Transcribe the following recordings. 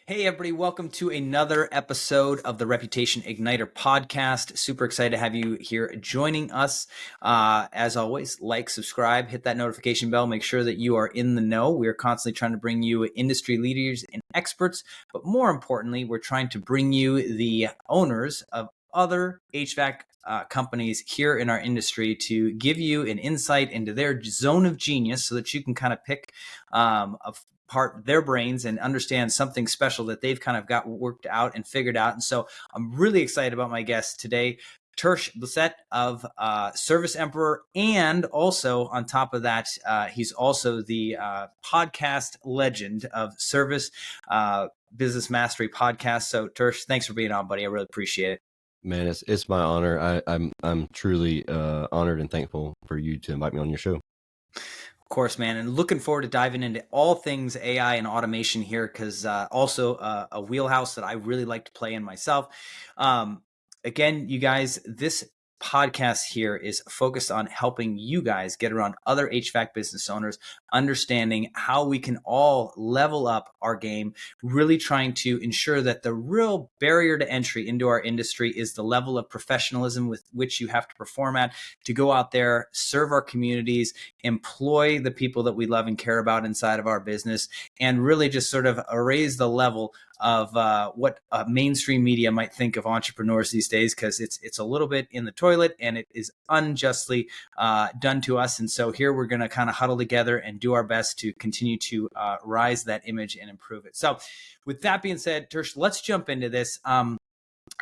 Hey, everybody, welcome to another episode of the Reputation Igniter podcast. Super excited to have you here joining us. As always, like, subscribe, hit that notification bell, make sure that you are in the know. We are constantly trying to bring you industry leaders and experts, but more importantly, we're trying to bring you the owners of other HVAC companies here in our industry to give you an insight into their zone of genius so that you can kind of pick part their brains and understand something special that they've kind of got worked out and figured out. And so I'm really excited about my guest today, Tersh Blisset of Service Emperor. And also on top of that, he's also the podcast legend of Service Business Mastery podcast. So Tersh, thanks for being on, buddy. I really appreciate it. Man, it's my honor. I'm truly honored and thankful for you to invite me on your show. Of course, man, and looking forward to diving into all things AI and automation here, because also a wheelhouse that I really like to play in myself. Again, you guys, this podcast here is focused on helping you guys get around other HVAC business owners, understanding how we can all level up our game, really trying to ensure that the real barrier to entry into our industry is the level of professionalism with which you have to perform at to go out there, serve our communities, employ the people that we love and care about inside of our business, and really just sort of raise the level of what mainstream media might think of entrepreneurs these days, because it's a little bit in the toilet and it is unjustly done to us. And so here we're going to kind of huddle together and do our best to continue to rise that image and improve it. So with that being said, Tersh, let's jump into this. I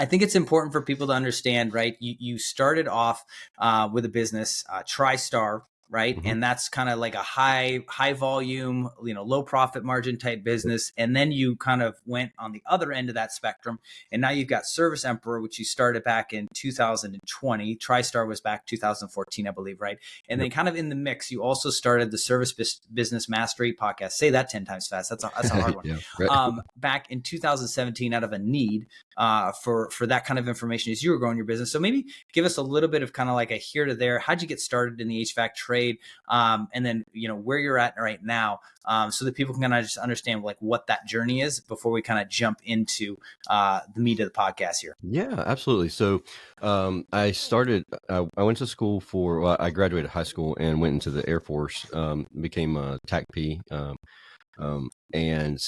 think it's important for people to understand, right? You started off with a business, TriStar, right? Mm-hmm. And that's kind of like a high volume, low profit margin type business. And then you kind of went on the other end of that spectrum. And now you've got Service Emperor, which you started back in 2020. TriStar was back 2014, I believe, right? And then kind of in the mix, you also started the Service Business Mastery podcast. Say that 10 times fast. That's a hard one. Yeah, right. Back in 2017, out of a need for that kind of information as you were growing your business. So maybe give us a little bit of kind of like a here to there. How'd you get started in the HVAC trade? And then, where you're at right now, so that people can kind of just understand like what that journey is before we kind of jump into the meat of the podcast here. Yeah, absolutely. So I went to school I graduated high school and went into the Air Force, became a TAC P, and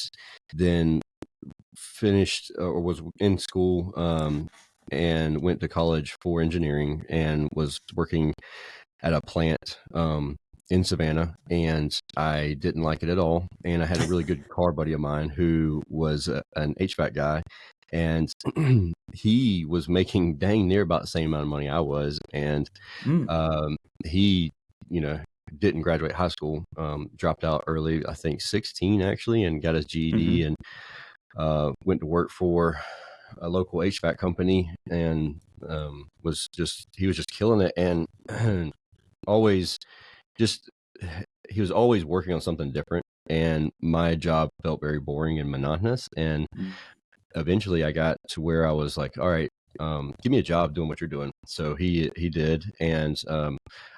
then finished or was in school and went to college for engineering and was working at a plant in Savannah, and I didn't like it at all. And I had a really good car buddy of mine who was an HVAC guy, and he was making dang near about the same amount of money I was. And he, didn't graduate high school, dropped out early, I think 16 actually, and got his GED and went to work for a local HVAC company, and he was just killing it, and he was always working on something different, and my job felt very boring and monotonous. And eventually I got to where I was like, all right, give me a job doing what you're doing. So he did, and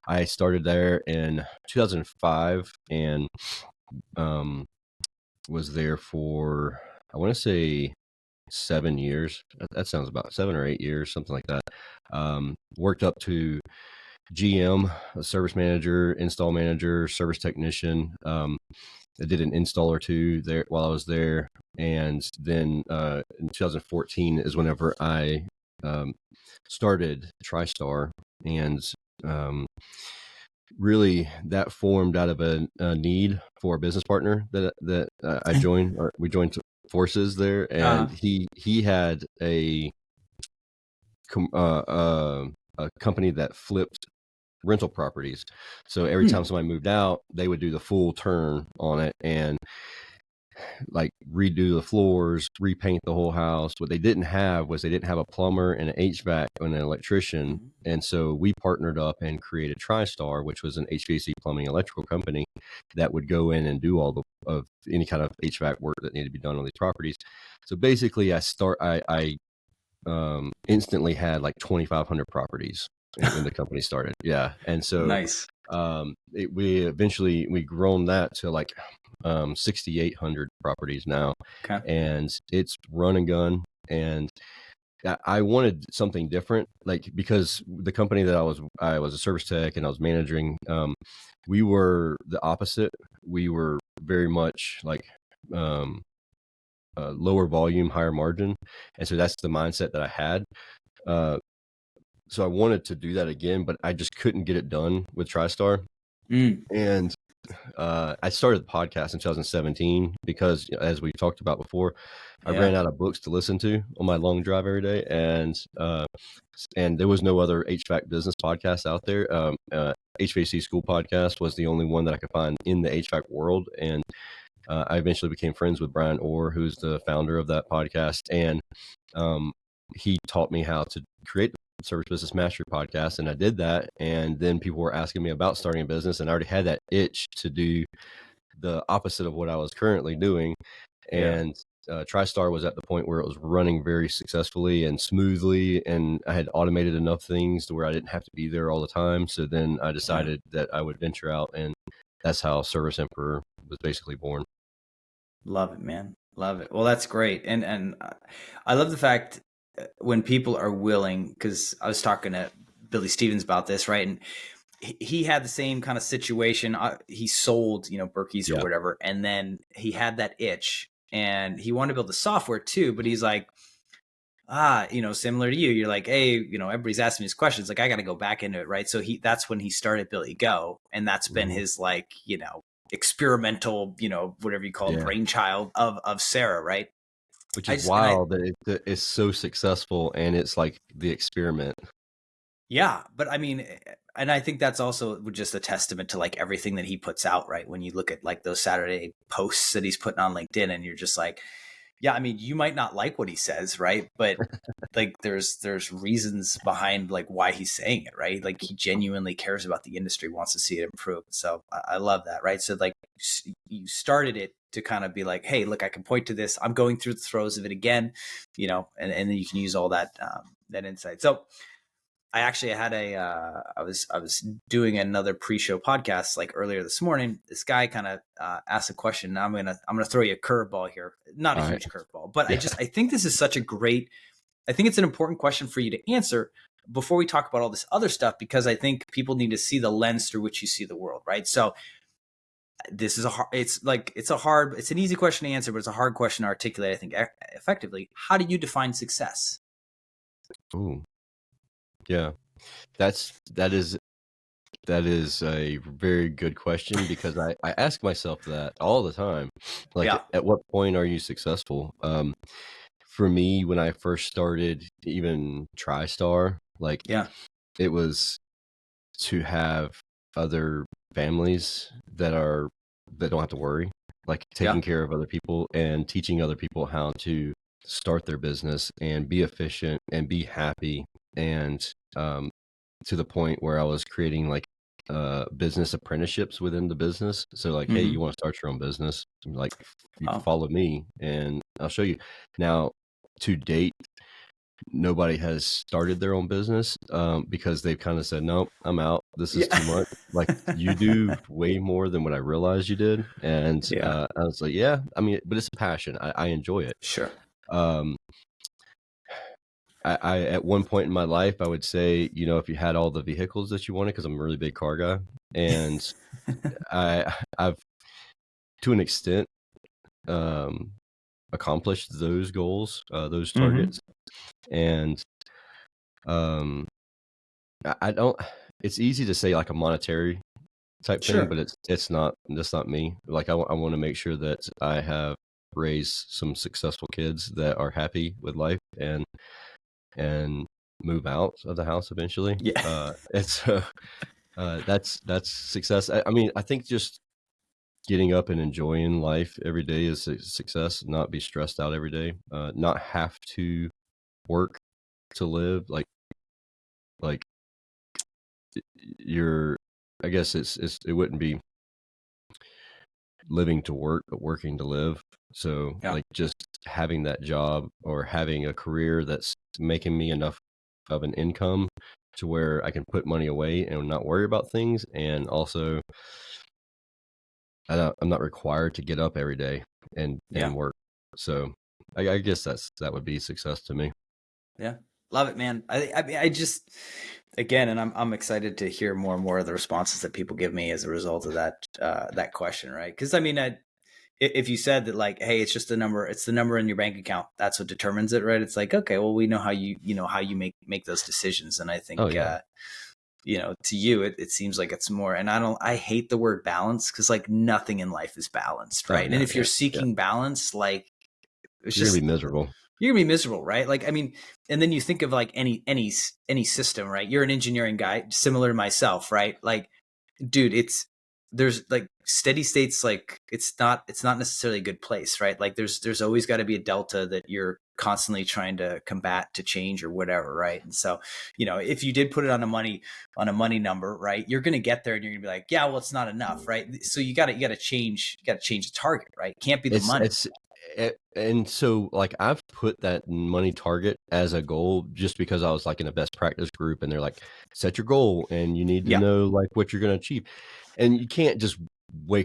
I started there in 2005 and was there for, I want to say 7 years. That sounds about 7 or 8 years, something like that. Worked up to GM, a service manager, install manager, service technician. I did an install or two there while I was there. And then in 2014 is whenever I started TriStar, and really that formed out of a need for a business partner that I joined, or we joined forces there. And he had a company that flipped rental properties. So every time somebody moved out, they would do the full turn on it and like redo the floors, repaint the whole house. What they didn't have was a plumber and an HVAC and an electrician. And so we partnered up and created TriStar, which was an HVAC plumbing electrical company that would go in and do all of any kind of HVAC work that needed to be done on these properties. So basically I instantly had like 2,500 properties when the company started. Yeah. And so nice. We grown that to like 6,800 properties now, Okay. and it's run and gun. And I wanted something different, like, because the company that I was a service tech and I was managing, we were the opposite. We were very much like lower volume, higher margin, and so that's the mindset that I had. Uh, so I wanted to do that again, but I just couldn't get it done with TriStar. Mm, And I started the podcast in 2017 because, as we talked about before, I yeah. ran out of books to listen to on my long drive every day, and there was no other HVAC business podcast out there. HVAC School Podcast was the only one that I could find in the HVAC world, and I eventually became friends with Brian Orr, who's the founder of that podcast, and um, he taught me how to create the Service Business Mastery podcast, and I did that. And then people were asking me about starting a business, and I already had that itch to do the opposite of what I was currently doing. Yeah. And TriStar was at the point where it was running very successfully and smoothly, and I had automated enough things to where I didn't have to be there all the time. So then I Yeah. decided that I would venture out, and that's how Service Emperor was basically born. Love it, man. Love it. Well, that's great. And I love the fact when people are willing, because I was talking to Billy Stevens about this, right? And he had the same kind of situation. He sold, Berkey's or Yeah. whatever, and then he had that itch, and he wanted to build the software too. But he's like, similar to you, you're like, hey, everybody's asking me these questions. Like, I got to go back into it, right? So that's when he started Billy Go, and that's been Mhm. his experimental, whatever you call it, Yeah. brainchild of Sarah, right? Which I is just and I wild that it's so successful, and it's like the experiment. Yeah, but I mean, and I think that's also just a testament to like everything that he puts out, right? When you look at like those Saturday posts that he's putting on LinkedIn, and you're just like, yeah, I mean, you might not like what he says, right? But like, there's reasons behind like why he's saying it, right? Like he genuinely cares about the industry, wants to see it improve. So I love that, right? So like you started it to kind of be like, hey, look, I can point to this. I'm going through the throes of it again, and then you can use all that insight. So I actually had I was doing another pre-show podcast like earlier this morning. This guy kind of asked a question. I'm gonna throw you a curveball here, not a All right. huge curveball, but Yeah. I think this is such a great. I think it's an important question for you to answer before we talk about all this other stuff, because I think people need to see the lens through which you see the world, right? So this is it's an easy question to answer, but it's a hard question to articulate, I think, effectively. How do you define success? Ooh. Yeah. That's that is that is a very good question, because I ask myself that all the time. Like, Yeah, at what point are you successful? For me, when I first started even TriStar, like, yeah, it was to have other families that don't have to worry, like taking yeah, care of other people and teaching other people how to start their business and be efficient and be happy. And to the point where I was creating like business apprenticeships within the business. So, like, hey, hmm you want to start your own business? I'm like, you oh, follow me and I'll show you. Now, to date, nobody has started their own business because they've kind of said, nope, I'm out. This is yeah, too much. Like, you do way more than what I realized you did. And yeah. I was like, yeah, I mean, but it's a passion. I enjoy it. Sure. Um, I at one point in my life, I would say, if you had all the vehicles that you wanted, because I'm a really big car guy, and I've to an extent um, accomplished those goals, those hmm targets, and um, I don't. It's easy to say like a monetary type thing, Sure. but it's not. That's not me. Like, I want to make sure that I have raised some successful kids that are happy with life and move out of the house eventually. Yeah. It's that's success. I mean, I think just getting up and enjoying life every day is a success. Not be stressed out every day. Not have to work to live. Like you're. I guess it wouldn't be living to work, but working to live. So, Yeah. like, just having that job or having a career that's making me enough of an income to where I can put money away and not worry about things, and also I'm not required to get up every day and Yeah. work. So I guess that would be success to me. Yeah. Love it, man. I mean, I just, again, and I'm excited to hear more and more of the responses that people give me as a result of that question, right? Because I mean, if you said that, like, hey, it's just a number, it's the number in your bank account, that's what determines it, right? It's like, okay, well, we know how you make those decisions, and I Oh think yeah. to you, it seems like it's more. And I hate the word balance, because like nothing in life is balanced, Oh right? And no. if you're Yeah. Yeah. seeking balance, like, it's You're gonna just, be miserable. you're gonna be miserable, right? Like, I mean, and then you think of like any system, right? You're an engineering guy, similar to myself, right? Like, dude, there's like steady states, like it's not necessarily a good place, right? Like there's always got to be a delta that you're constantly trying to combat, to change, or whatever, right? And so, if you did put it on a money number, right, you're gonna get there and you're gonna be like, yeah, well, it's not enough, right? So you gotta change the target, right? It can't be the money. It's and so like I've put that money target as a goal just because I was like in a best practice group and they're like, set your goal and you need to Yeah. know like what you're going to achieve. And you can't just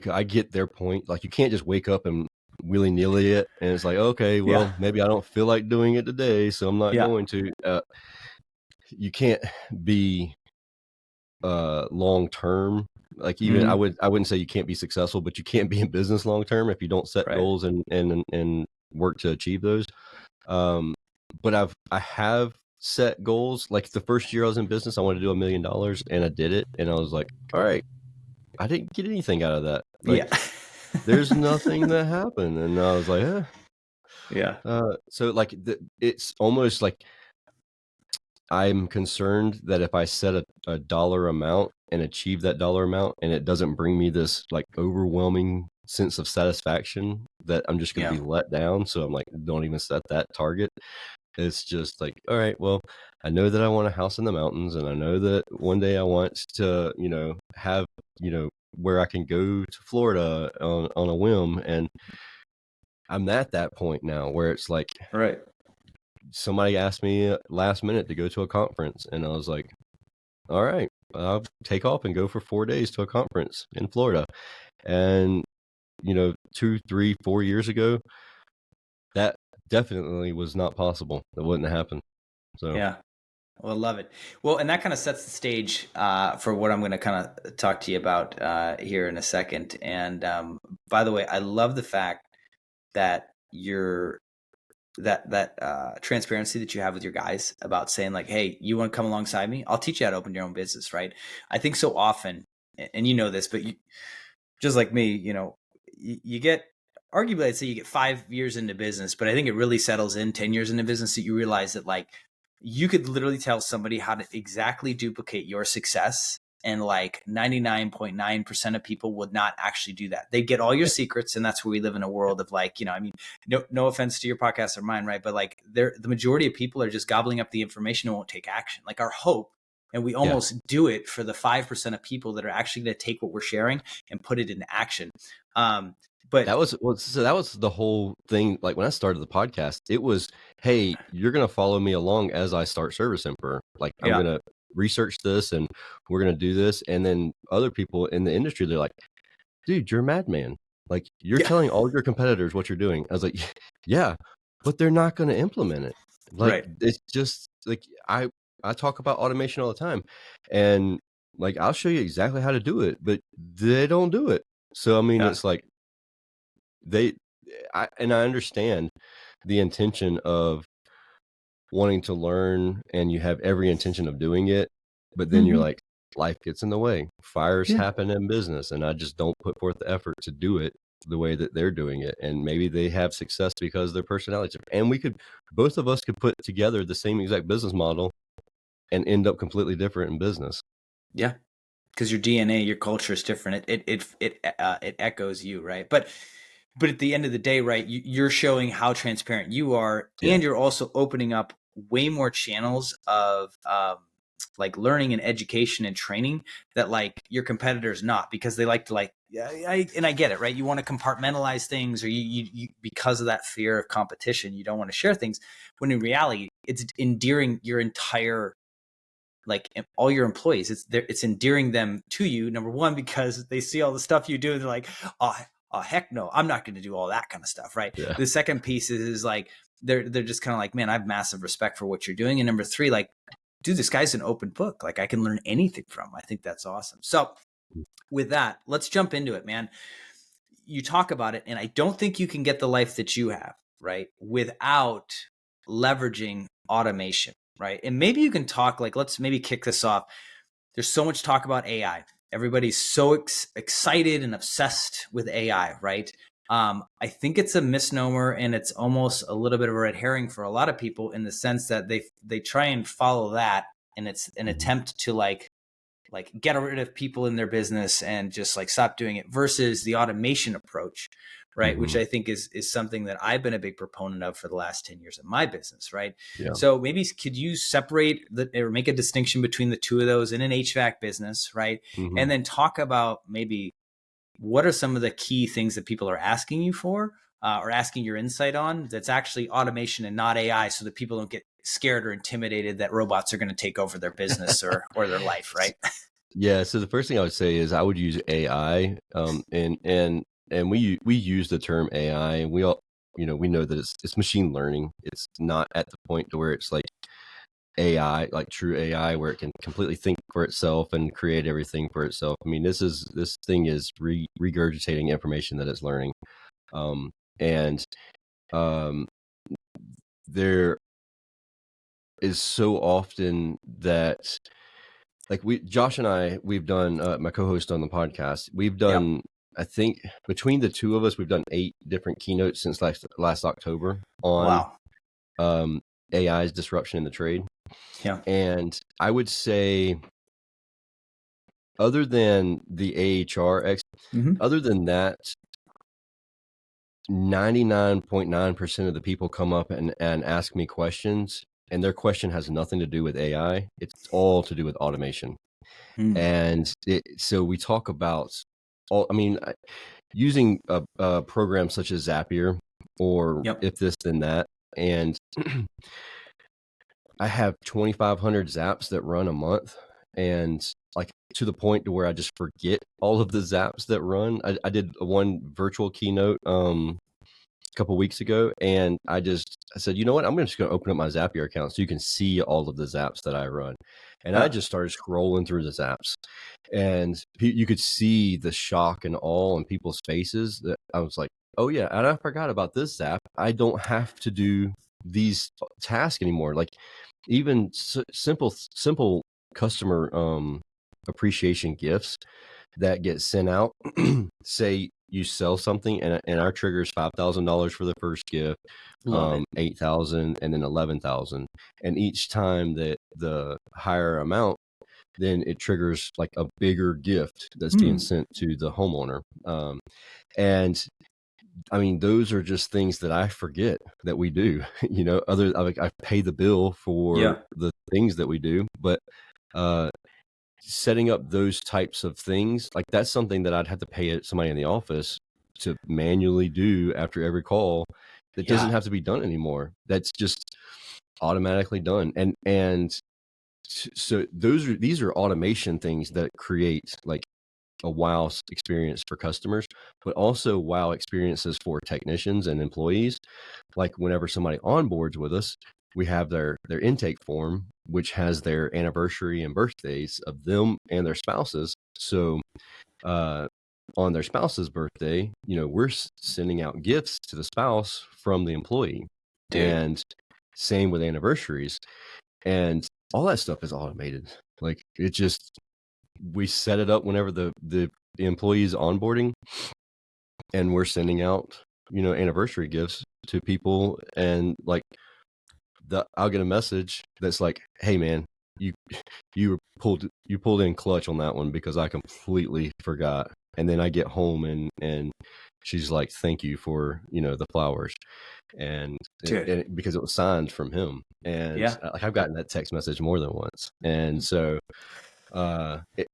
I get their point. Like you can't just wake up and willy nilly it. And it's like, okay, Yeah. well, maybe I don't feel like doing it today, so I'm not Yeah. going to. You can't be long term. Like even Mhm. I wouldn't say you can't be successful, but you can't be in business long term if you don't set Right. goals and work to achieve those. Um, but I have set goals. Like the first year I was in business, I wanted to do $1 million, and I did it. And I was like, all right, I didn't get anything out of that. Like Yeah. there's nothing that happened, and I was like, Yeah. so like it's almost like I'm concerned that if I set a dollar amount and achieve that dollar amount and it doesn't bring me this like overwhelming sense of satisfaction, that I'm just going to Yeah. be let down. So I'm like, don't even set that target. It's just like, all right, well, I know that I want a house in the mountains and I know that one day I want to, have, where I can go to Florida on a whim. And I'm at that point now where it's like, Right. somebody asked me last minute to go to a conference and I was like, all right, I'll take off and go for 4 days to a conference in Florida. And, 2, 3, 4 years ago, that definitely was not possible. That wouldn't happen. So, Yeah. Well, I love it. Well, and that kind of sets the stage for what I'm going to kind of talk to you about here in a second. And by the way, I love the fact that you're that transparency that you have with your guys about saying like, hey, you want to come alongside me? I'll teach you how to open your own business, right? I think so often, and you know this, but just like me, you get, arguably, I'd say you get 5 years into business, but I think it really settles in 10 years into business that you realize that like you could literally tell somebody how to exactly duplicate your success. And like 99.9% of people would not actually do that. They get all your secrets. And that's where we live in a world of like, I mean, no offense to your podcast or mine, right? But like the majority of people are just gobbling up the information and won't take action. Like our hope, and we yeah, almost do it for the 5% of people that are actually going to take what we're sharing and put it into action. But so that was the whole thing. Like when I started the podcast, it was, hey, you're going to follow me along as I start Service Emperor. Like I'm yeah, going to research this and we're going to do this. And then other people in the industry, they're like, dude, you're a madman. Like you're yeah, telling all your competitors what you're doing. I was like, yeah, but they're not going to implement it. Like right, it's just like I talk about automation all the time, and like I'll show you exactly how to do it, but they don't do it. So I mean, yeah, it's like they, I understand the intention of wanting to learn, and you have every intention of doing it, but then you're hmm, like, life gets in the way. Fires yeah, happen in business, and I just don't put forth the effort to do it the way that they're doing it. And maybe they have success because their personalities are, and both of us could put together the same exact business model and end up completely different in business. yeah. Because your DNA, your culture is different. It echoes you, right? But at the end of the day, right, you're showing how transparent you are, Yeah. and you're also opening up way more channels of like learning and education and training that like your competitors not, because they like to like, yeah, I get it, right? You want to compartmentalize things, or you because of that fear of competition, you don't want to share things. When in reality, it's endearing your entire like all your employees. It's endearing them to you, number one, because they see all the stuff you do and they're like, oh heck no, I'm not going to do all that kind of stuff, right? Yeah. The second piece is like they're just kind of like, man, I have massive respect for what you're doing. And number three, like, dude, this guy's an open book. Like, I can learn anything from. I think that's awesome. So with that, let's jump into it, man. You talk about it, and I don't think you can get the life that you have, right, without leveraging automation, right? And maybe you can talk, like, let's maybe kick this off. There's so much talk about AI. Everybody's so excited and obsessed with AI, right? I think it's a misnomer, and it's almost a little bit of a red herring for a lot of people, in the sense that they try and follow that, and it's an attempt to like get rid of people in their business and just like stop doing it, versus the automation approach, right? Which I think is something that I've been a big proponent of for the last 10 years of my business, right? Yeah. So maybe could you separate or make a distinction between the two of those in an HVAC business, right? And then talk about maybe what are some of the key things that people are asking you for, or asking your insight on, that's actually automation and not AI, so that people don't get scared or intimidated that robots are going to take over their business or their life, right? Yeah. So the first thing I would say is I would use AI, and we use the term AI, and we all, we know that it's machine learning. It's not at the point to where it's like AI, like true AI, where it can completely think for itself and create everything for itself. I mean, this thing is regurgitating information that it's learning, and there is so often that, like, Josh and we've done, my co-host on the podcast, we've done, I think between the two of us, we've done 8 different keynotes since last October on AI's disruption in the trade. Yeah. And I would say, other than the AHR, other than that, 99.9% of the people come up and ask me questions, and their question has nothing to do with AI. It's all to do with automation. And so we talk about using a program such as Zapier, or if this then that, and I have 2,500 zaps that run a month, and like to the point to where I just forget all of the zaps that run. I did one virtual keynote a couple weeks ago, and I said, you know what, I'm just going to open up my Zapier account so you can see all of the zaps that I run. And I just started scrolling through the zaps, and you could see the shock and awe in people's faces. That I was like, oh yeah, and I forgot about this zap. I don't have to do these tasks anymore. Like, even simple customer appreciation gifts that get sent out. Say you sell something, and our trigger is $5,000 for the first gift, $8,000, and then $11,000. And each time that the higher amount, then it triggers like a bigger gift that's being sent to the homeowner. And I mean, those are just things that I forget that we do. I pay the bill for the things that we do, but setting up those types of things, like, that's something that I'd have to pay somebody in the office to manually do after every call. That doesn't have to be done anymore. That's just automatically done. And so these are automation things that create like a wow experience for customers, but also wow experiences for technicians and employees. Like, whenever somebody onboards with us, we have their intake form, which has their anniversary and birthdays of them and their spouses. So on their spouse's birthday, we're sending out gifts to the spouse from the employee. And same with anniversaries, and all that stuff is automated. Like, we set it up whenever the employee's onboarding, and we're sending out anniversary gifts to people, and like, I'll get a message that's like, hey man, you pulled in clutch on that one, because I completely forgot. And then I get home, and she's like, thank you for the flowers, and because it was signed from him. And like, I've gotten that text message more than once. And so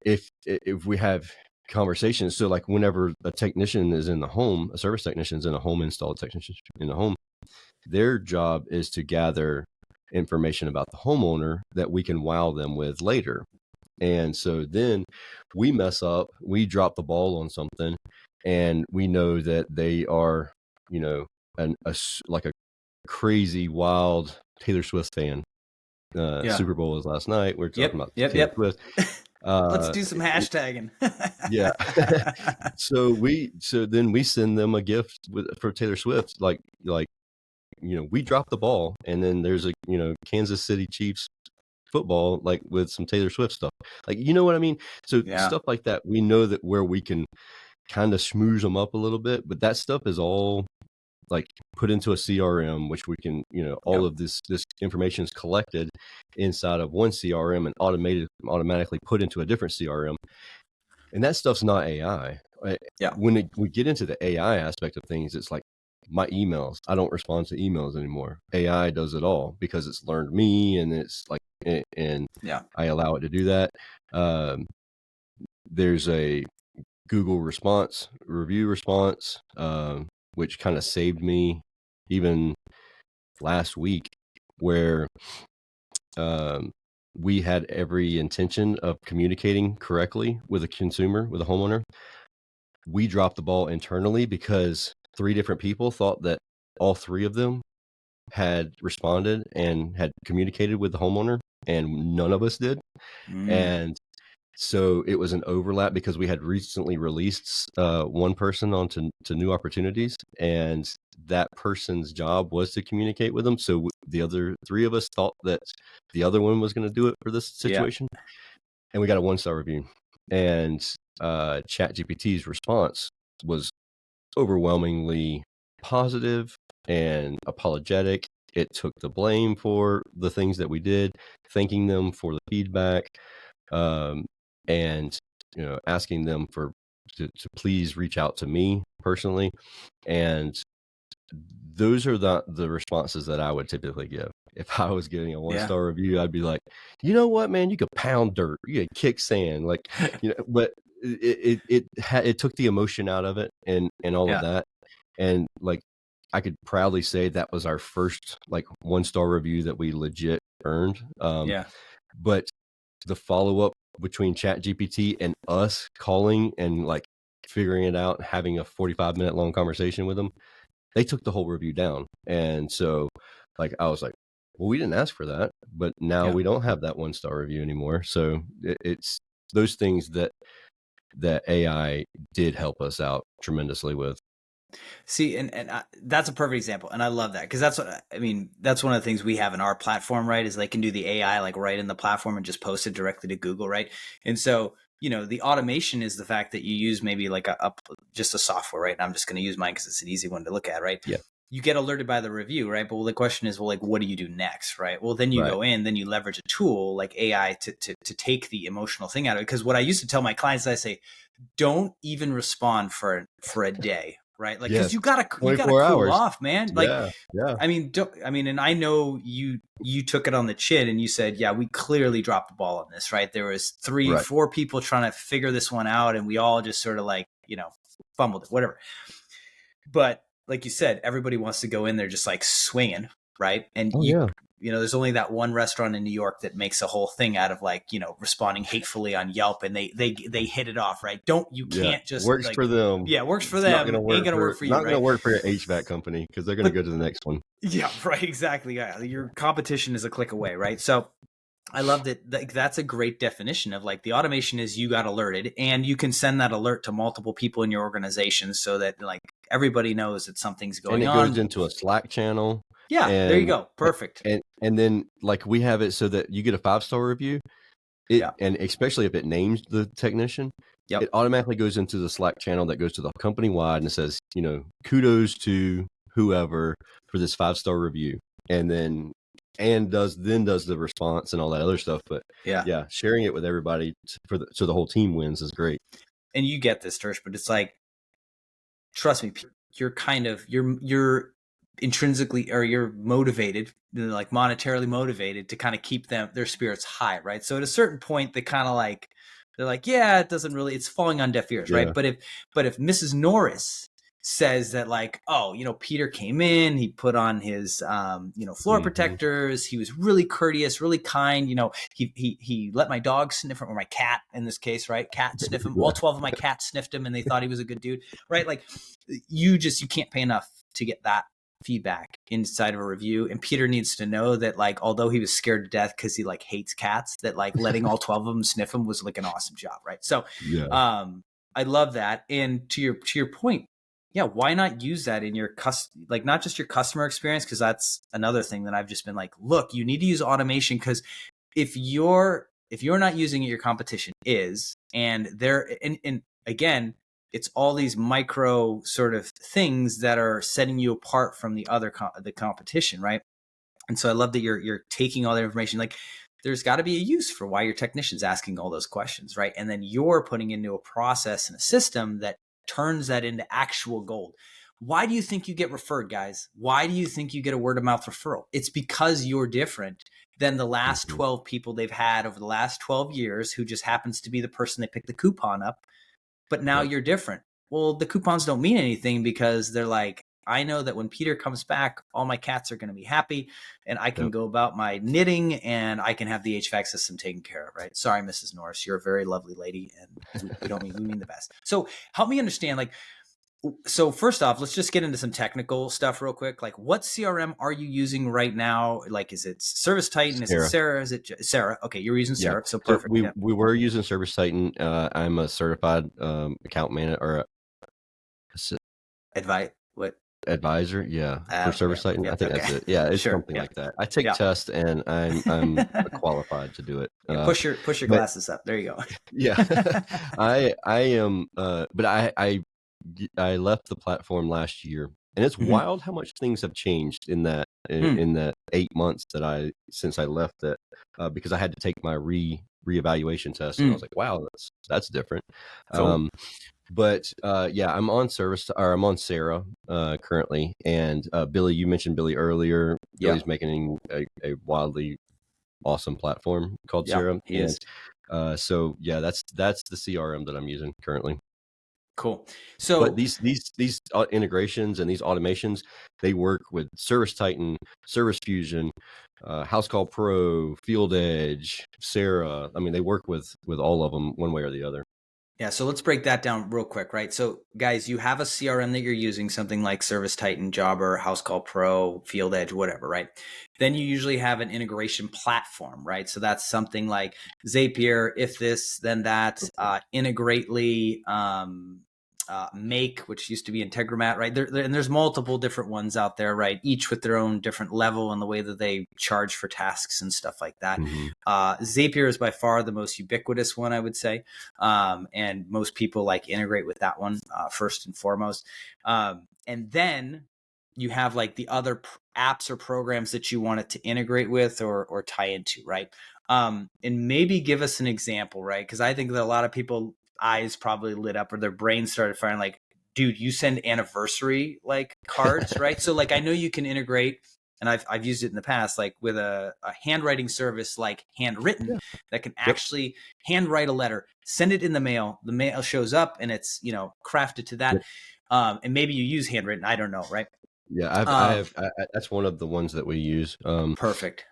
if we have conversations, so like, whenever a technician is in the home, a service technician is in a home, installed technician in the home, their job is to gather information about the homeowner that we can wow them with later. And so then we mess up, we drop the ball on something, and we know that they are, you know, like a crazy wild Taylor Swift fan. Super Bowl was last night. We're talking about Taylor Swift. Let's do some hashtagging. Yeah. So then we send them a gift for Taylor Swift, like we drop the ball, and then there's a Kansas City Chiefs football, like with some Taylor Swift stuff, like, you know what I mean? So stuff like that, we know that where we can kind of schmooze them up a little bit, but that stuff is all like put into a CRM, which we can, all of this information is collected inside of one CRM and automatically put into a different CRM. And that stuff's not AI. When we get into the AI aspect of things, it's like my emails. I don't respond to emails anymore. AI does it all because it's learned me, and it's like, and I allow it to do that. There's a Google review response, which kind of saved me even last week, where we had every intention of communicating correctly with a consumer, with a homeowner. We dropped the ball internally because 3 different people thought that all 3 of them had responded and had communicated with the homeowner, and none of us did. And so it was an overlap because we had recently released one person onto new opportunities, and that person's job was to communicate with them. So the other 3 of us thought that the other one was going to do it for this situation. And we got a 1-star review. And ChatGPT's response was overwhelmingly positive and apologetic. It took the blame for the things that we did, thanking them for the feedback, and asking them to please reach out to me personally. And those are the responses that I would typically give. If I was getting a 1-star review, I'd be like, you know what, man, you could pound dirt, you could kick sand, like, but it took the emotion out of it and all of that. And like, I could proudly say that was our first like 1-star review that we legit earned. But the follow-up between ChatGPT and us calling and like figuring it out, having a 45-minute long conversation with them, they took the whole review down. And so like, I was like, well, we didn't ask for that, but now we don't have that 1-star review anymore. So it's those things that AI did help us out tremendously with. See, and that's a perfect example. And I love that because that's one of the things we have in our platform, right? Is they can do the AI like right in the platform and just post it directly to Google, right? And so, the automation is the fact that you use maybe like just a software, right? And I'm just going to use mine because it's an easy one to look at, right? Yeah. You get alerted by the review, right? But the question is, well, like, what do you do next, right? Well, then you go in, then you leverage a tool like AI to take the emotional thing out of it. Because what I used to tell my clients, I say, don't even respond for a day, right? Like, because you gotta cool off, man. Like, and I know you took it on the chin and you said, yeah, we clearly dropped the ball on this, right? There was 4 people trying to figure this one out, and we all just sort of like, fumbled it, whatever. But like you said, everybody wants to go in there just like swinging, right? And there's only that one restaurant in New York that makes a whole thing out of like, responding hatefully on Yelp, and they hit it off, right? Can't just works for them. Yeah, works for them. Ain't gonna work for you. Not gonna work for your HVAC company because they're gonna go to the next one. Yeah, right. Exactly. Yeah, your competition is a click away, right? So I love that. That's a great definition of like the automation is you got alerted, and you can send that alert to multiple people in your organization so that like everybody knows that something's going on. And it goes into a Slack channel. Yeah, there you go. Perfect. And then like we have it so that you get a 5-star review. And especially if it names the technician, it automatically goes into the Slack channel that goes to the company wide and it says, kudos to whoever for this 5-star review. And then does the response and all that other stuff. But sharing it with everybody so the whole team wins is great. And you get this, Tersh, but it's like, trust me, you're kind of you're intrinsically, or you're motivated, like monetarily motivated to kind of keep their spirits high, right? So at a certain point, they kind of like, they're like, yeah, it doesn't really, it's falling on deaf ears, right? But if Mrs. Norris says that like, oh, Peter came in, he put on his, floor protectors. He was really courteous, really kind. He let my dog sniff him, or my cat in this case, right? Cat sniff him. All 12 of my cats sniffed him and they thought he was a good dude, right? Like you can't pay enough to get that feedback inside of a review. And Peter needs to know that like, although he was scared to death because he like hates cats, that like letting all 12 of them sniff him was like an awesome job. Right. So, I love that. And to your point, yeah, why not use that in your like not just your customer experience? Cause that's another thing that I've just been like, look, you need to use automation. Cause if you're not using it, your competition is, and again, it's all these micro sort of things that are setting you apart from the other the competition, right? And so I love that you're taking all that information. Like, there's got to be a use for why your technician's asking all those questions, right? And then you're putting into a process and a system that turns that into actual gold. Why do you think you get referred, guys? Why do you think you get a word of mouth referral? It's because you're different than the last 12 people they've had over the last 12 years who just happens to be the person they picked the coupon up. But now you're different. Well, the coupons don't mean anything because they're like, I know that when Peter comes back, all my cats are going to be happy and I can go about my knitting and I can have the HVAC system taken care of, right? Sorry, Mrs. Norris, you're a very lovely lady and we mean the best. So help me understand, like, so first off, let's just get into some technical stuff real quick. Like, what CRM are you using right now? Like, is it Service Titan? Is it Sarah? Is it Sarah? Okay, you're using Sarah, so perfect. So we were using Service Titan. I'm a certified account manager or advisor, for Service Titan. I think that's it. Yeah, it's something like that. I take tests and I'm qualified to do it. Push your glasses up. There you go. Yeah, I am. But I left the platform last year, and it's wild how much things have changed in that in the 8 months since I left it, because I had to take my reevaluation test, and I was like, wow, that's different. Cool. But I'm on I'm on Sarah currently, and Billy, you mentioned Billy earlier. Billy's making a wildly awesome platform called Sarah. He is. That's the CRM that I'm using currently. Cool. So, but these integrations and these automations, they work with Service Titan, Service Fusion, House Call Pro, Field Edge, Sarah. I mean, they work with all of them one way or the other. Yeah. So let's break that down real quick, right? So guys, you have a CRM that you're using, something like Service Titan, Jobber, House Call Pro, Field Edge, whatever, right? Then you usually have an integration platform, right? So that's something like Zapier, if this, then that, Integrately, Make, which used to be Integromat, right? And there's multiple different ones out there, right? Each with their own different level and the way that they charge for tasks and stuff like that. Zapier is by far the most ubiquitous one, I would say. And most people like integrate with that one first and foremost. And then you have like the other apps or programs that you want it to integrate with or tie into, right? And maybe give us an example, right? Because I think that a lot of people eyes probably lit up or their brains started firing like, dude, you send anniversary like cards, right? So like, I know you can integrate, and I've used it in the past, like with a handwriting service, like Handwritten, that can actually handwrite a letter, send it in the mail shows up and it's, crafted to that. And maybe you use Handwritten. I don't know. Right. Yeah. I have, that's one of the ones that we use. Perfect.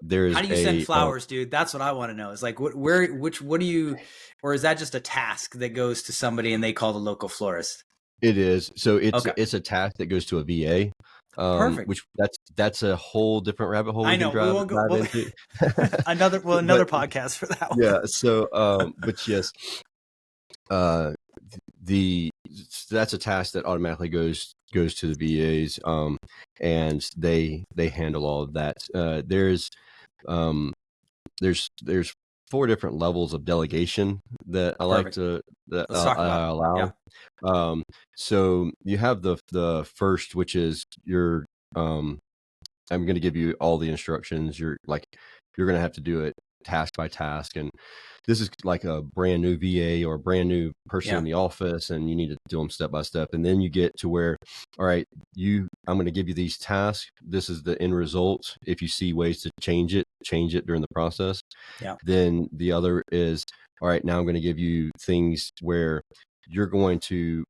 There's how do you send flowers, dude? That's what I want to know. Is like, what do you, or is that just a task that goes to somebody and they call the local florist? It is. So it's a task that goes to a VA. Perfect. Which that's a whole different rabbit hole. I know. We won't go into another podcast for that one. Yeah. So, but yes, that's a task that automatically goes to the VAs, and they handle all of that. There's 4 different levels of delegation that I like to allow. Yeah. So you have the first, which is your I'm going to give you all the instructions. You're going to have to do it task by task, and this is like a brand new VA or a brand new person in the office, and you need to do them step by step. And then you get to where, all right, I'm going to give you these tasks. This is the end result. If you see ways to change it during the process. Yeah. Then the other is, all right, now I'm going to give you things where you're going to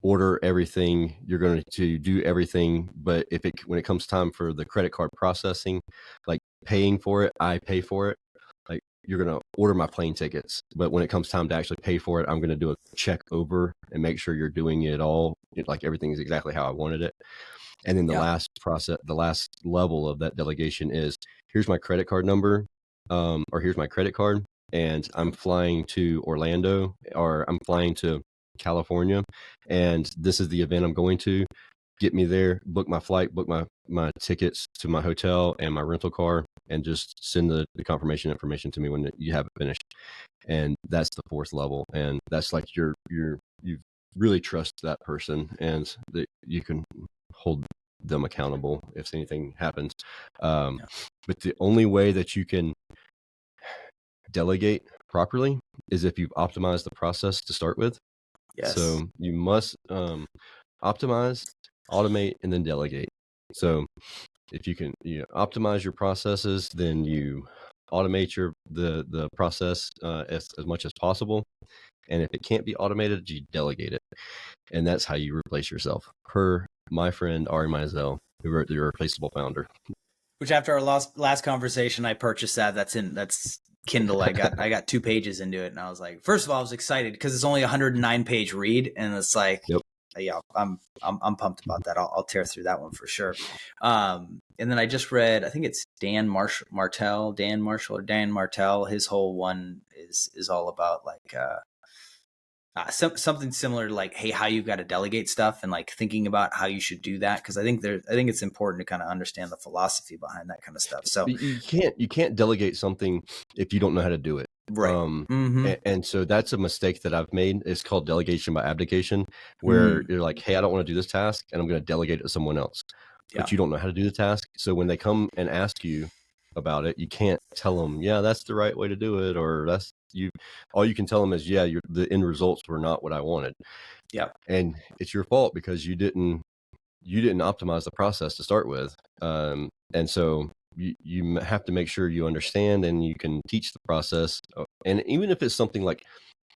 order everything. You're going to do everything. But when it comes time for the credit card processing, like paying for it, I pay for it. Like you're going to order my plane tickets. But when it comes time to actually pay for it, I'm going to do a check over and make sure you're doing it all. Like everything is exactly how I wanted it. And then the last level of that delegation is, here's my credit card number, or here's my credit card, and I'm flying to Orlando, or I'm flying to California, and this is the event I'm going to. Get me there, book my flight, book my tickets to my hotel and my rental car, and just send the confirmation information to me when you have it finished. And that's the fourth level. And that's like you really trust that person, and that you can hold them accountable if anything happens. But the only way that you can delegate properly is if you've optimized the process to start with. Yes. So you must optimize, automate, and then delegate. So if you can optimize your processes, then you automate the process as much as possible. And if it can't be automated, you delegate it. And that's how you replace yourself, per my friend Ari Meisel, who wrote The Irreplaceable Founder. Which after our last conversation, I purchased that. That's Kindle. I got 2 pages into it, and I was like, first of all, I was excited because it's only a 109-page read, and it's like, yep. Yeah, I'm pumped about that. I'll tear through that one for sure. And then I just read, I think it's Dan Martell. His whole one is all about like something similar to like, hey, how you got to delegate stuff and like thinking about how you should do that. Cause I think it's important to kind of understand the philosophy behind that kind of stuff. So you can't delegate something if you don't know how to do it. Right. And so that's a mistake that I've made. It's called delegation by abdication, where you're like, hey, I don't want to do this task, and I'm going to delegate it to someone else. But you don't know how to do the task. So when they come and ask you about it, you can't tell them, yeah, that's the right way to do it, or that's you. All you can tell them is, yeah, the end results were not what I wanted. Yeah. And it's your fault because you didn't optimize the process to start with. And so you have to make sure you understand and you can teach the process. And even if it's something like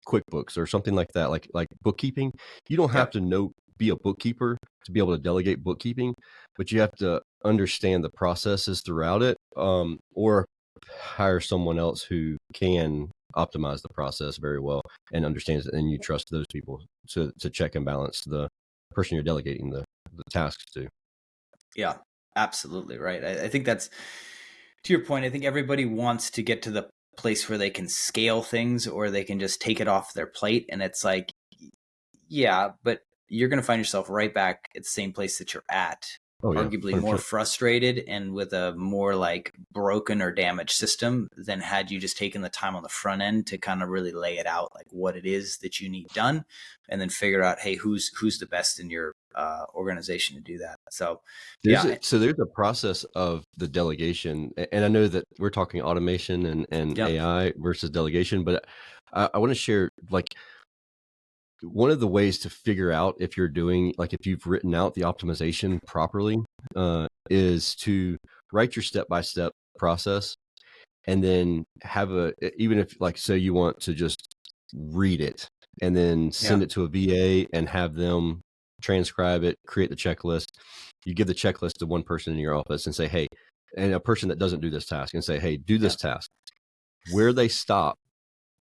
QuickBooks or something like that, like bookkeeping, you don't have to be a bookkeeper to be able to delegate bookkeeping, but you have to understand the processes throughout it, or hire someone else who can optimize the process very well and understands it, and you trust those people to check and balance the person you're delegating the tasks to. Yeah, absolutely right. I think that's, to your point, I think everybody wants to get to the place where they can scale things or they can just take it off their plate. And it's like, yeah, but you're going to find yourself right back at the same place that you're at. Oh, yeah. Arguably 100%. More frustrated and with a more like broken or damaged system than had you just taken the time on the front end to kind of really lay it out, like what it is that you need done, and then figure out, hey, who's the best in your organization to do that. So there's a process of the delegation, and I know that we're talking automation and AI versus delegation, but I want to share like one of the ways to figure out if you're doing, like if you've written out the optimization properly, is to write your step-by-step process, and then have even if like, say you want to just read it and then send it to a VA and have them transcribe it, create the checklist. You give the checklist to one person in your office and say, hey, and a person that doesn't do this task, and say, hey, do this task. Where they stop,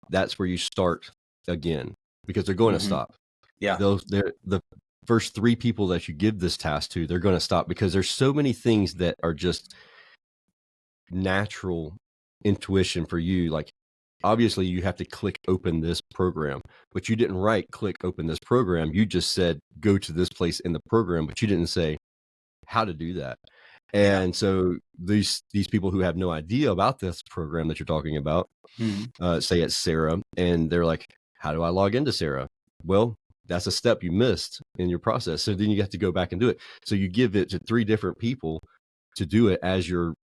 that's where you start again, because they're going to stop. Yeah. The first 3 people that you give this task to, they're going to stop, because there's so many things that are just natural intuition for you. Like, obviously you have to click open this program, but you didn't write click open this program. You just said go to this place in the program, but you didn't say how to do that. And so these people who have no idea about this program that you're talking about, say it's Sarah, and they're like, how do I log into Sarah? Well, that's a step you missed in your process. So then you have to go back and do it. So you give it to 3 different people to do it as you're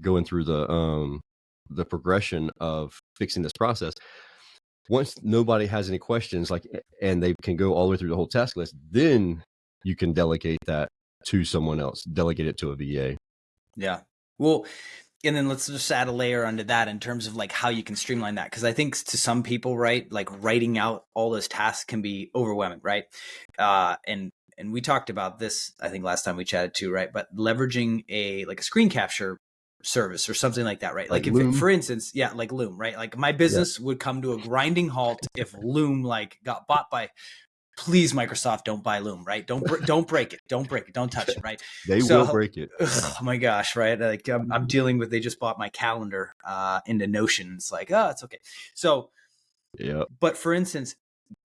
going through the progression of fixing this process. Once nobody has any questions, like, and they can go all the way through the whole task list, then you can delegate that to someone else, delegate it to a VA. Yeah. Well, And then let's just add a layer onto that in terms of like how you can streamline that. Cause I think to some people, right, like writing out all those tasks can be overwhelming, right? And we talked about this, I think last time we chatted too, right? But leveraging like a screen capture service or something like that, right? Like Like if, Loom. for instance, yeah, like Loom, right? Like my Yeah. business would come to a grinding halt if Loom like got bought by, please Microsoft, don't buy Loom, right? Don't break it, don't touch it, right? They will So break it. oh my gosh, right? Like I'm dealing with, they just bought my calendar into Notion. It's like, oh, it's okay. So Yeah. but for instance,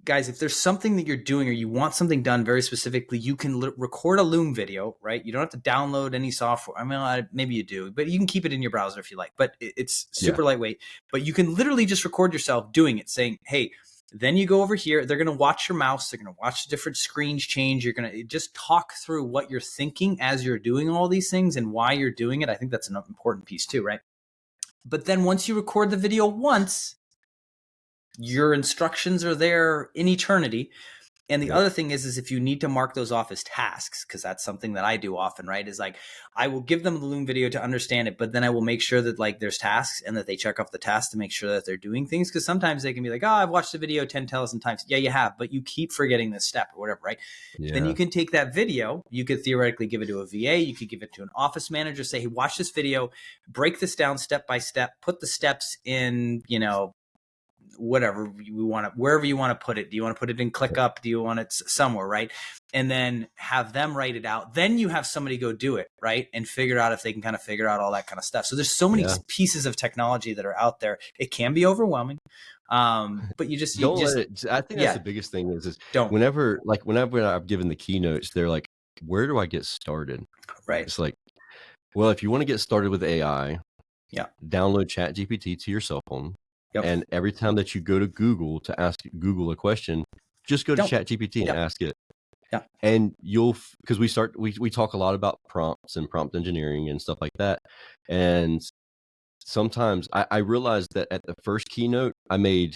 guys, if there's something that you're doing or you want something done very specifically, you can record a Loom video, right? You don't have to download any software. I mean, maybe you do, but you can keep it in your browser if you like. But it's super lightweight. But you can literally just record yourself doing it, saying, hey, then you go over here. They're going to watch your mouse. They're going to watch the different screens change. You're going to just talk through what you're thinking as you're doing all these things and why you're doing it. I think that's an important piece too, right? But then once you record the video once, your instructions are there in eternity. And the other thing is if you need to mark those off as tasks, because that's something that I do often, right? Is like, I will give them the Loom video to understand it, but then I will make sure that like there's tasks and that they check off the tasks to make sure that they're doing things. Because sometimes they can be like, oh, I've watched the video 10,000 times. Yeah, you have, but you keep forgetting this step or whatever, right? Yeah. Then you can take that video, you could theoretically give it to a VA, you could give it to an office manager, say, hey, watch this video, break this down step by step, put the steps in, whatever you want to, wherever you want to put it. Do you want to put it in ClickUp? Do you want it somewhere, right? And then have them write it out. Then you have somebody go do it, right? And figure out if they can kind of figure out all that kind of stuff. So there's so many pieces of technology that are out there. It can be overwhelming. But you just let it. I think that's the biggest thing is whenever I've given the keynotes, they're like, where do I get started? Right. It's like, well, if you want to get started with AI, download ChatGPT to your cell phone. Yep. And every time that you go to Google to ask Google a question, just go to ChatGPT and ask it. Yeah. And because we talk a lot about prompts and prompt engineering and stuff like that. And sometimes I realized that at the first keynote I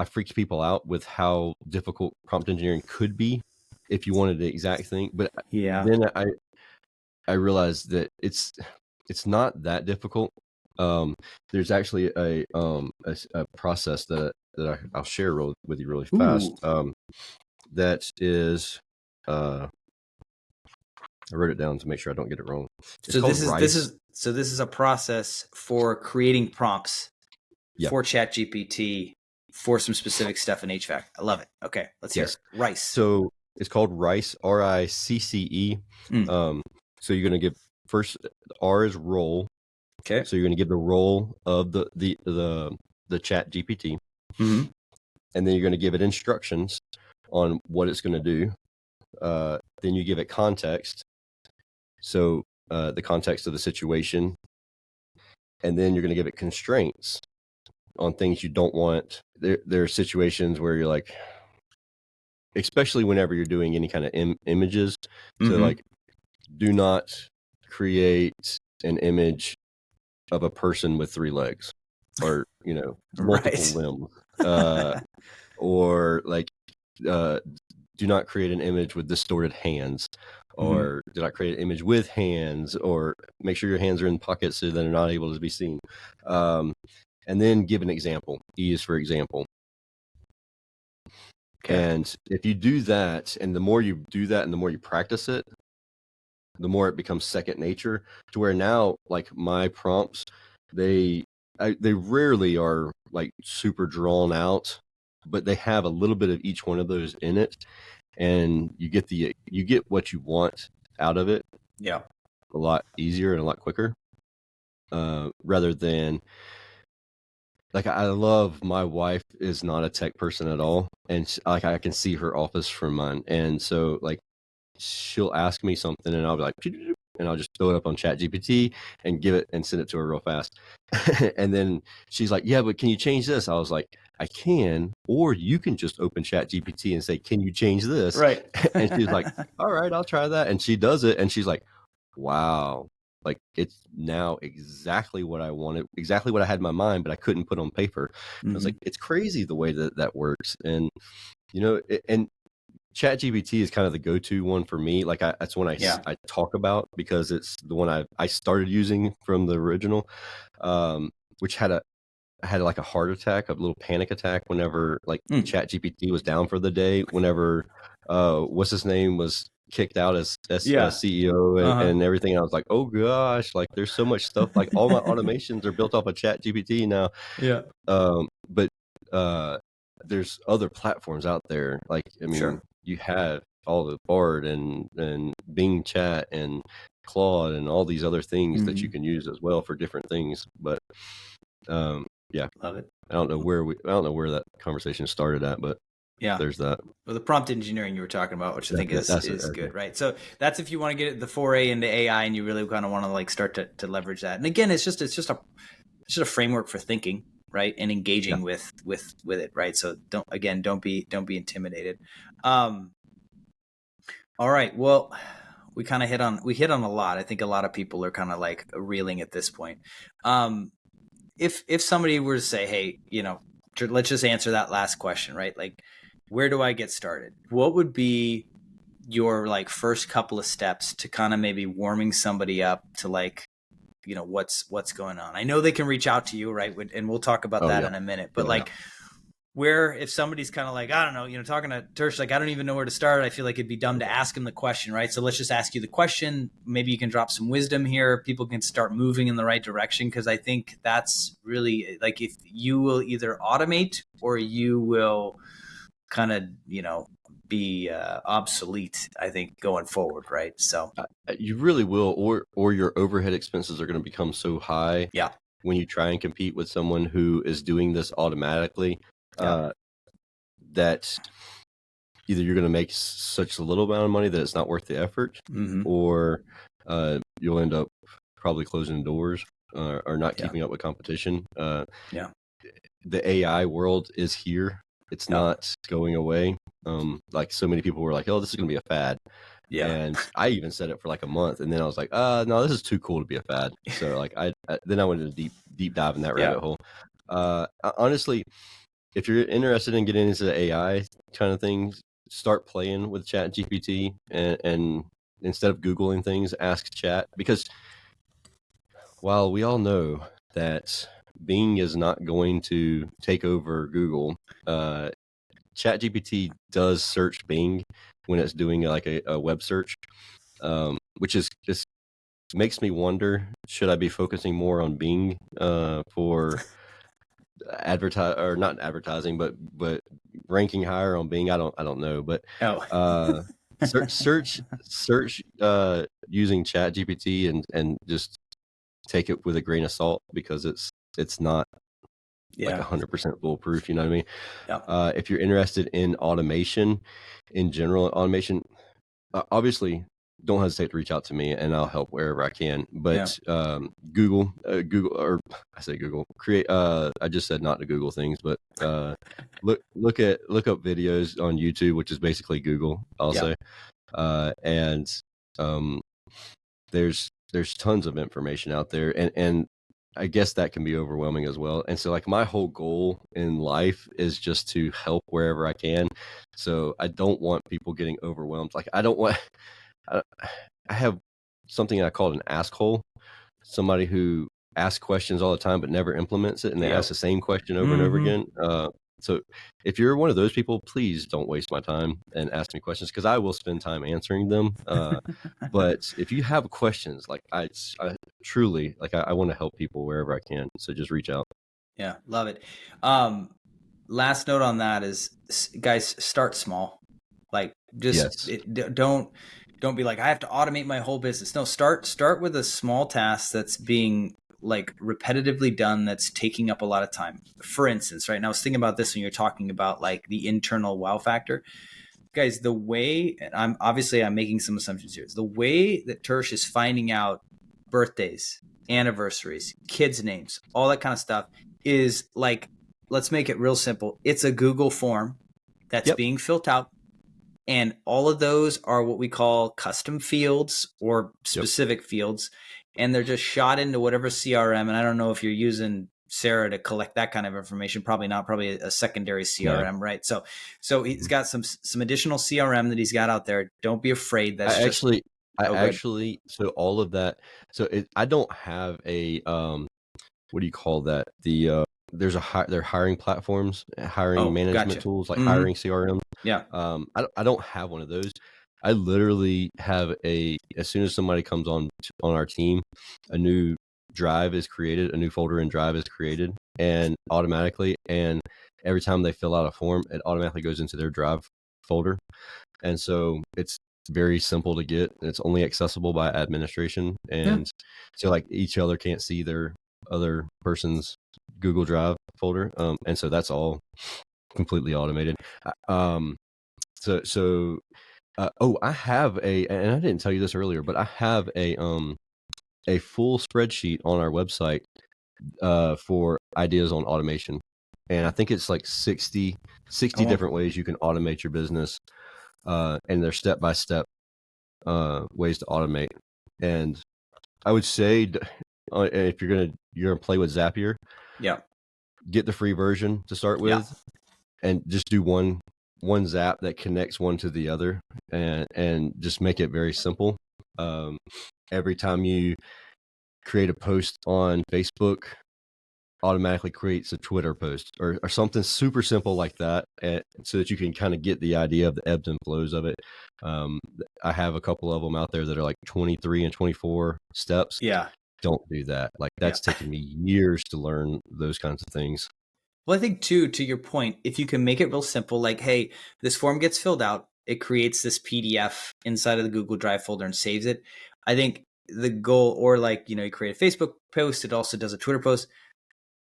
freaked people out with how difficult prompt engineering could be if you wanted the exact thing. But then I realized that it's not that difficult. There's actually a process that I'll share with you really fast. That is, I wrote it down to make sure I don't get it wrong. So this is a process for creating prompts for ChatGPT for some specific stuff in HVAC. I love it. Okay, let's hear it. RICE. So it's called RICE, RICCE. So you're going to give first, R is role. Okay. So you're going to give the role of the chat GPT. And then you're going to give it instructions on what it's going to do. Then you give it context. So the context of the situation. And then you're going to give it constraints on things you don't want. There are situations where you're like, especially whenever you're doing any kind of images. So like, do not create an image of a person with 3 legs or, multiple limbs, or like, do not create an image with distorted hands, or do not create an image with hands, or make sure your hands are in pockets so they're not able to be seen. And then give an example. E is for example. Okay. And if you do that, and the more you do that and the more you practice it, the more it becomes second nature, to where now, like, my prompts, they rarely are like super drawn out, but they have a little bit of each one of those in it, and you get what you want out of it. Yeah, a lot easier and a lot quicker. Rather than, like, I love, my wife is not a tech person at all, and like, I can see her office from mine, and so like, she'll ask me something and I'll be like, and I'll just throw it up on ChatGPT and give it and send it to her real fast. And then she's like, yeah, but can you change this? I was like, I can, or you can just open ChatGPT and say, can you change this? Right. And she's like, all right, I'll try that. And she does it. And she's like, wow, like, it's now exactly what I wanted, exactly what I had in my mind, but I couldn't put on paper. I was like, it's crazy the way that works. And, and ChatGPT is kind of the go-to one for me. Like that's one Yeah. I talk about because it's the one I started using from the original, which had like a heart attack, a little panic attack whenever like ChatGPT was down for the day. Whenever what's his name was kicked out as Yeah. CEO and everything. I was like, oh gosh, like there's so much stuff. Like all my automations are built off of ChatGPT now. Yeah. But there's other platforms out there. Like I mean, Sure. you have all the Bard and Bing Chat and Claude and all these other things that you can use as well for different things. But yeah, love it. I don't know where that conversation started at, but yeah, there's that. Well, the prompt engineering you were talking about, which I think is Okay. good, right? So that's if you want to get the foray into AI and you really kind of want to like start to leverage that. And again, it's just a framework for thinking, right, and engaging with it, right? So don't be intimidated. All right, well, we kind of hit on a lot. I think a lot of people are kind of like reeling at this point. If somebody were to say, hey, let's just answer that last question, right? Like, where do I get started? What would be your like first couple of steps to kind of maybe warming somebody up to like, what's going on? I know they can reach out to you, right? And we'll talk about that in a minute, but where if somebody's kind of like, I don't know, talking to Tersh, like, I don't even know where to start. I feel like it'd be dumb to ask him the question, right? So let's just ask you the question. Maybe you can drop some wisdom here. People can start moving in the right direction. Cause I think that's really like, if you will either automate or you will kind of, be obsolete, I think, going forward. Right. So you really will, or your overhead expenses are going to become so high. Yeah. When you try and compete with someone who is doing this automatically, that either you're going to make such a little amount of money that it's not worth the effort, or you'll end up probably closing doors or not keeping up with competition. The AI world is here. It's not going away. Like so many people were like, oh, this is going to be a fad. Yeah. And I even said it for like a month, and then I was like, no, this is too cool to be a fad. So like then I went into deep dive in that rabbit hole. Honestly, if you're interested in getting into the AI kind of things, start playing with ChatGPT and instead of Googling things, ask Chat, because while we all know that Bing is not going to take over Google, ChatGPT does search Bing when it's doing like a web search, which is just makes me wonder, should I be focusing more on Bing for not advertising, but ranking higher on Bing? I don't know, but search using ChatGPT and just take it with a grain of salt, because it's not like 100% foolproof. You know what I mean? If you're interested in automation in general, obviously don't hesitate to reach out to me and I'll help wherever I can. But Google, or I say Google, create. I just said not to Google things, but look up videos on YouTube, which is basically Google also. And there's tons of information out there, and I guess that can be overwhelming as well. And so like my whole goal in life is just to help wherever I can. So I don't want people getting overwhelmed. Like I have something I call an ask hole, somebody who asks questions all the time but never implements it, and they ask the same question over and over again. So if you're one of those people, please don't waste my time and ask me questions, because I will spend time answering them. But if you have questions, like I truly, like I want to help people wherever I can. So just reach out. Yeah, love it. Last note on that is, guys, start small. Like just don't be like, I have to automate my whole business. No, start with a small task that's being like repetitively done, that's taking up a lot of time. For instance, right now I was thinking about this when you're talking about like the internal wow factor. Guys, the way, and I'm making some assumptions here, the way that Tersh is finding out birthdays, anniversaries, kids' names, all that kind of stuff is like, let's make it real simple. It's a Google form that's being filled out. And all of those are what we call custom fields or specific fields. And they're just shot into whatever CRM. And I don't know if you're using Sarah to collect that kind of information. Probably not. Probably a secondary No, CRM, right? So he's got some additional CRM that he's got out there. Don't be afraid. I That's just actually, I oh good. actually, so all of that. So I don't have a what do you call that? There's they're hiring platforms, hiring Oh, management gotcha. tools like Mm-hmm. hiring CRM. Yeah. I don't have one of those. I literally have as soon as somebody comes on our team, a new drive is created, a new folder in drive is created, and automatically, and every time they fill out a form, it automatically goes into their drive folder. And so it's very simple to get. It's only accessible by administration. Yeah. And so like each other can't see their other person's Google Drive folder. And so that's all completely automated. Um, oh, I have and I didn't tell you this earlier, but I have a full spreadsheet on our website for ideas on automation. And I think it's like 60 Oh, well. different ways you can automate your business. And they're step-by-step ways to automate. And I would say if you're gonna play with Zapier, Yeah. get the free version to start Yeah. with, and just do one zap that connects one to the other, and just make it very simple. Um, every time you create a post on Facebook, automatically creates a Twitter post or something super simple like that, so that you can kind of get the idea of the ebbs and flows of it. Um, I have a couple of them out there that are like 23 and 24 steps. Yeah. Don't do that. Like Yeah. that's taken me years to learn those kinds of things. Well, I think too, to your point, if you can make it real simple, like, hey, this form gets filled out, it creates this PDF inside of the Google Drive folder and saves it. I think the goal, or like, you create a Facebook post, it also does a Twitter post.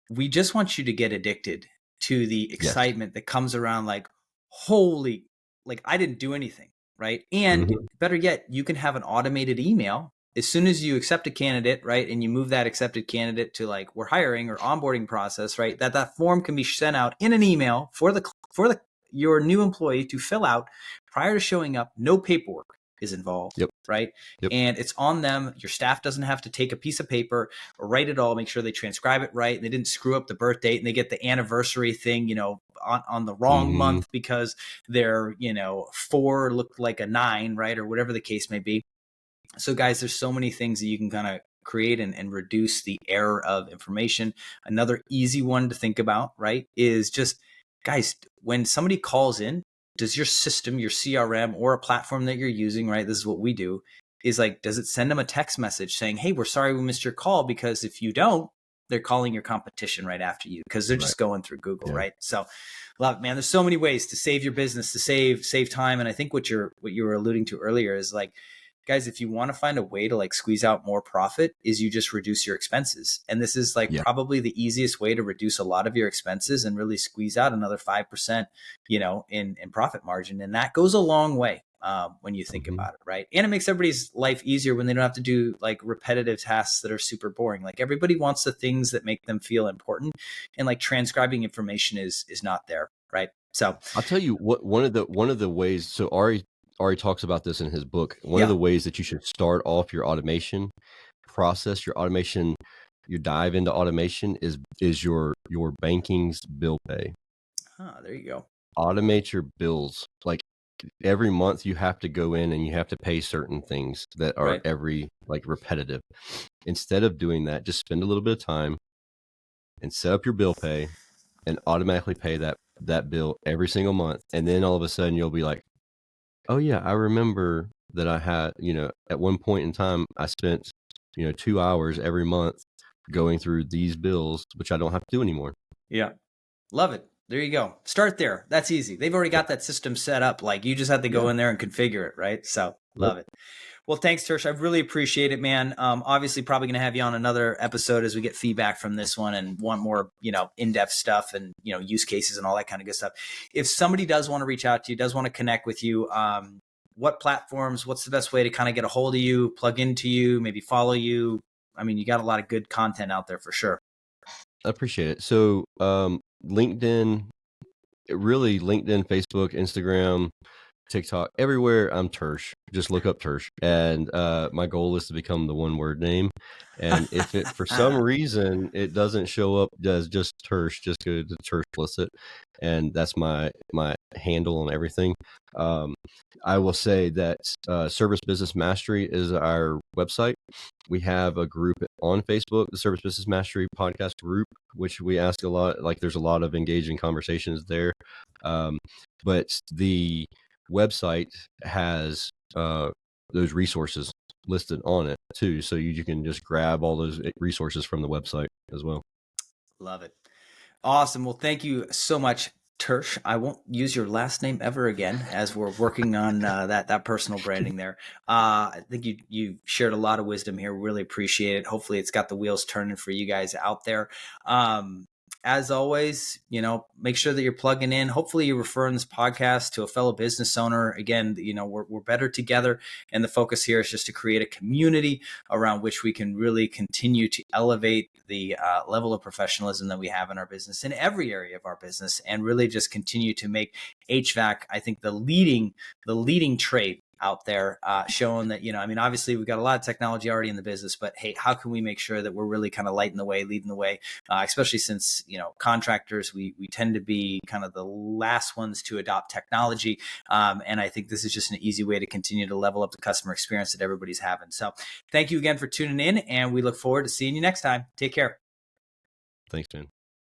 We just want you to get addicted to the Yes. excitement that comes around, like, holy, like I didn't do anything, right? And Mm-hmm. better yet, you can have an automated email as soon as you accept a candidate, right? And you move that accepted candidate to like we're hiring or onboarding process, right? That form can be sent out in an email for the your new employee to fill out prior to showing up. No paperwork is involved, Yep. right? Yep. And it's on them. Your staff doesn't have to take a piece of paper or write it all, make sure they transcribe it right and they didn't screw up the birth date and they get the anniversary thing, on the wrong Mm-hmm. month because their, 4 looked like a 9, right? Or whatever the case may be. So guys, there's so many things that you can kind of create and reduce the error of information. Another easy one to think about, right, is just, guys, when somebody calls in, does your system, your CRM or a platform that you're using, right? This is what we do, is like, does it send them a text message saying, hey, we're sorry we missed your call? Because if you don't, they're calling your competition right after you because they're Right. just going through Google, Yeah. right? So love it, man. There's so many ways to save your business, to save time. And I think what you were alluding to earlier is like, guys, if you want to find a way to like squeeze out more profit, is you just reduce your expenses. And this is like Yeah. probably the easiest way to reduce a lot of your expenses and really squeeze out another 5%, in profit margin. And that goes a long way when you think Mm-hmm. about it, right? And it makes everybody's life easier when they don't have to do like repetitive tasks that are super boring. Like everybody wants the things that make them feel important, and like transcribing information is not there, right? So I'll tell you what, one of the ways, so Ari talks about this in his book. One of yeah. the ways that you should start off your automation process, your dive into automation is your banking's bill pay. There you go. Automate your bills. Like every month you have to go in and you have to pay certain things that are Right. like repetitive. Instead of doing that, just spend a little bit of time and set up your bill pay and automatically pay that bill every single month. And then all of a sudden you'll be like, oh yeah, I remember that I had, at one point in time, I spent, 2 hours every month going through these bills, which I don't have to do anymore. Yeah. Love it. There you go. Start there. That's easy. They've already got Yep. that system set up. Like you just have to Yeah. go in there and configure it, right? So Yep. love it. Well, thanks, Tersh. I really appreciate it, man. Obviously, probably going to have you on another episode as we get feedback from this one and want more, in-depth stuff and, use cases and all that kind of good stuff. If somebody does want to reach out to you, does want to connect with you, what platforms, what's the best way to kind of get a hold of you, plug into you, maybe follow you? I mean, you got a lot of good content out there for sure. I appreciate it. So, LinkedIn, Facebook, Instagram, TikTok, everywhere. I'm Tersh. Just look up Tersh. And my goal is to become the one word name. And if it, for some reason, it doesn't show up as just Tersh, just go to Tersh Blisset. And that's my handle on everything. I will say that Service Business Mastery is our website. We have a group on Facebook, the Service Business Mastery podcast group, which we ask a lot. Like, there's a lot of engaging conversations there. But the website has those resources listed on it too, so you can just grab all those resources from the website as well. Love it. Awesome. Well, thank you so much, Tersh. I won't use your last name ever again, as we're working on that personal branding there. I think you shared a lot of wisdom here. Really appreciate it. Hopefully it's got the wheels turning for you guys out there. As always, make sure that you're plugging in. Hopefully you're referring this podcast to a fellow business owner. Again, we're better together. And the focus here is just to create a community around which we can really continue to elevate the level of professionalism that we have in our business, in every area of our business, and really just continue to make HVAC, I think, the leading trade out there, showing that, obviously we've got a lot of technology already in the business, but hey, how can we make sure that we're really kind of lighting the way, leading the way, especially since, contractors, we tend to be kind of the last ones to adopt technology. And I think this is just an easy way to continue to level up the customer experience that everybody's having. So thank you again for tuning in, and we look forward to seeing you next time. Take care. Thanks, man.